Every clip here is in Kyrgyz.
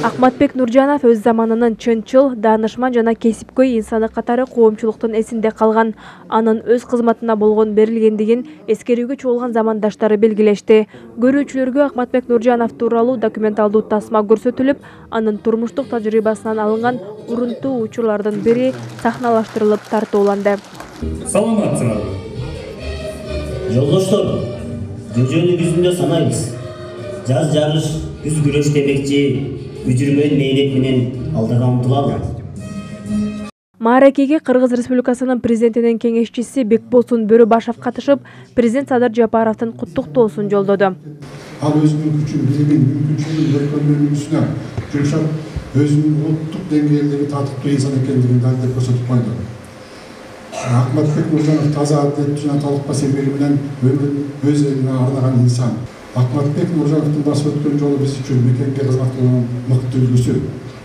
Акматбек Нуржанов өз заманынын чынчыл, даанышман жана кесипкөй инсаны катары коомчулуктун эсинде калган. Анын өз кызматына болгон берилгендигин эскерүүгө чогулган замандаштары белгилешти. Көрүүчүлөргө Акматбек Нуржанов тууралуу документалдуу тасма көрсөтүлүп, анын турмуштук тажрыйбасынан алынган урунтуу учурлардын бири сахналаштырылып тартууланды. Саламатсыңарбы? Жолдоштор, жөнү күзүндө санайбыз. Жаз жарыш, күз күрөш демекчи, үчүрмөн мээнет менен алдыга умтулалы. Мааракеге Кыргыз Республикасынын президентинин кеңешчиси Бекболсун Бөрөбашев катышып, президент Садыр Жапаровдун куттуктоосун жолдоду. Ал өзүнүн күчүн, билимин, мүмкүнчүлүгүн көркөмдүгүнүн үстүнө жумшап, өзүнүн улуттук деңгээлдеги татыктуу инсан экендигин далилдеп көрсөтүп койду. Акматбек Нуржанов таза адилеттүү жана талыкпас эмгеги менен өмүрүн өз элине арнаган инсан. Акматбек Нуржановдун басып өткөн жолу биз үчүн мекенге кызмат кылуунун мыкты үлгүсү.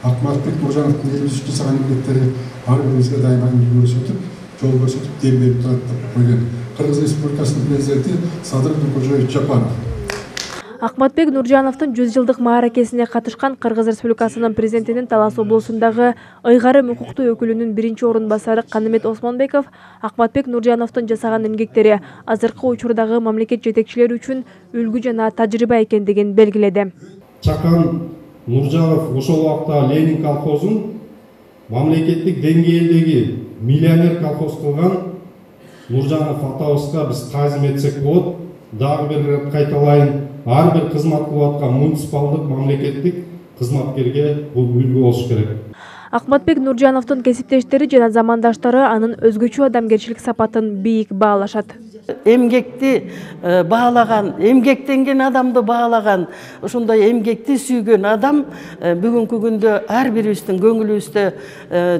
Акматбек Нуржановдун элибиз үчүн жасаган эмгектери ар бирибизге дайыма үлгү көрсөтүп, жол көрсөтүп, дем берип турат деп койгон Кыргыз Республикасынын президенти Садыр Жапаров. Акматбек Нуржановдун 100 жылдык мааракесине катышкан Кыргыз Республикасынын президентинин Талас облусундагы ыйгарым укуктуу өкүлүнүн биринчи орун басары Канымет Осмонбеков Акматбек Нуржановдун жасаган эмгектери азыркы учурдагы мамлекет жетекчилери үчүн үлгү жана тажрыйба экендигин белгиледи. Чакан Нуржанов ошол убакта Ленин колхозун мамлекеттик деңгээлдеги миллионер колхоз кылган. Нуржанов атабызга биз таазим этсек болот. Дагы бир кайталайын, ар бир кызмат кылып аткан муниципалдык мамлекеттик кызматкерге бул үлгү болуш керек. Акматбек Нуржановдун кесиптештери жана замандаштары анын өзгөчө адамгерчилик сапатын бийик баалашат. Эмгекти баалаган, эмгектенген адамды баалаган, ошондой эмгекти сүйгөн адам бүгүнкү күндө ар бирибиздин көңүлүбүздө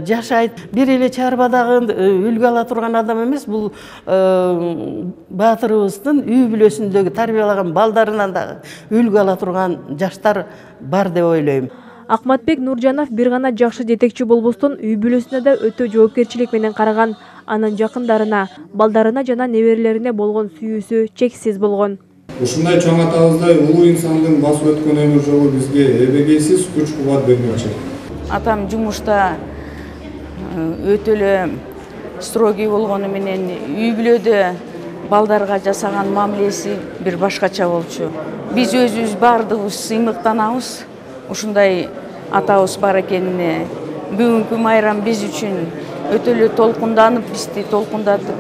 жашайт. Бир эле чарбадагы үлгү ала турган адам эмес, бул баатырыбыздын үй бүлөсүндөгү тарбиялаган балдарынан дагы үлгү ала турган жаштар бар деп ойлойм. Акматбек Нуржанов бир гана жакшы жетекчи болбостон үй бүлөсүнө да өтө жоопкерчилик менен караган. Анын жакындарына, балдарына жана неберелерине болгон сүйүүсү чексиз болгон. Ушундай чоң атабыздай улуу инсандын басып өткөн өмүр жолу бизге эбегейсиз күч-кубат бермекчи. Атам жумушта өтө эле строгий болгону менен үй бүлөдө балдарга жасаган мамилеси бир башкача болчу. Биз өзүбүз бардыгыбыз сыймыктанабыз. Ушундай атабыз бар экенине бүгүнкү майрам биз үчүн өтө эле толкунданып, бизди толкундатып.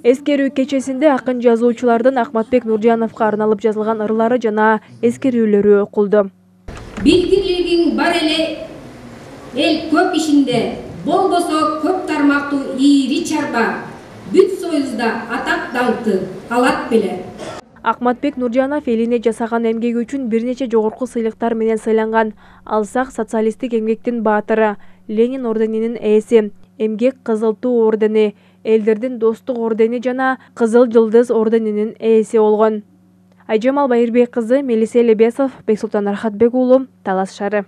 Эскерүү кечесинде акын жазуучулардын Акматбек Нуржановго арналып жазылган ырлары жана эскерүүлөрү окулду. Билгирлигиң бар эле эл көп ишинде, болбосо көп тармактуу ийри чарба, бүт союзда атак даңкы калат беле. Акматбек Нуржанов элине жасаган эмгеги үчүн бир нече жогорку сыйлыктар менен сыйланган. Алсак социалисттик эмгектин баатыры, Ленин орденинин ээси, эмгек кызыл туу ордени, элдердин достук ордени жана кызыл жылдыз орденинин ээси болгон. Айжамал Байырбек кызы, Мелисе Лебесов, Бексултан Архатбек уулу, Талас шаары.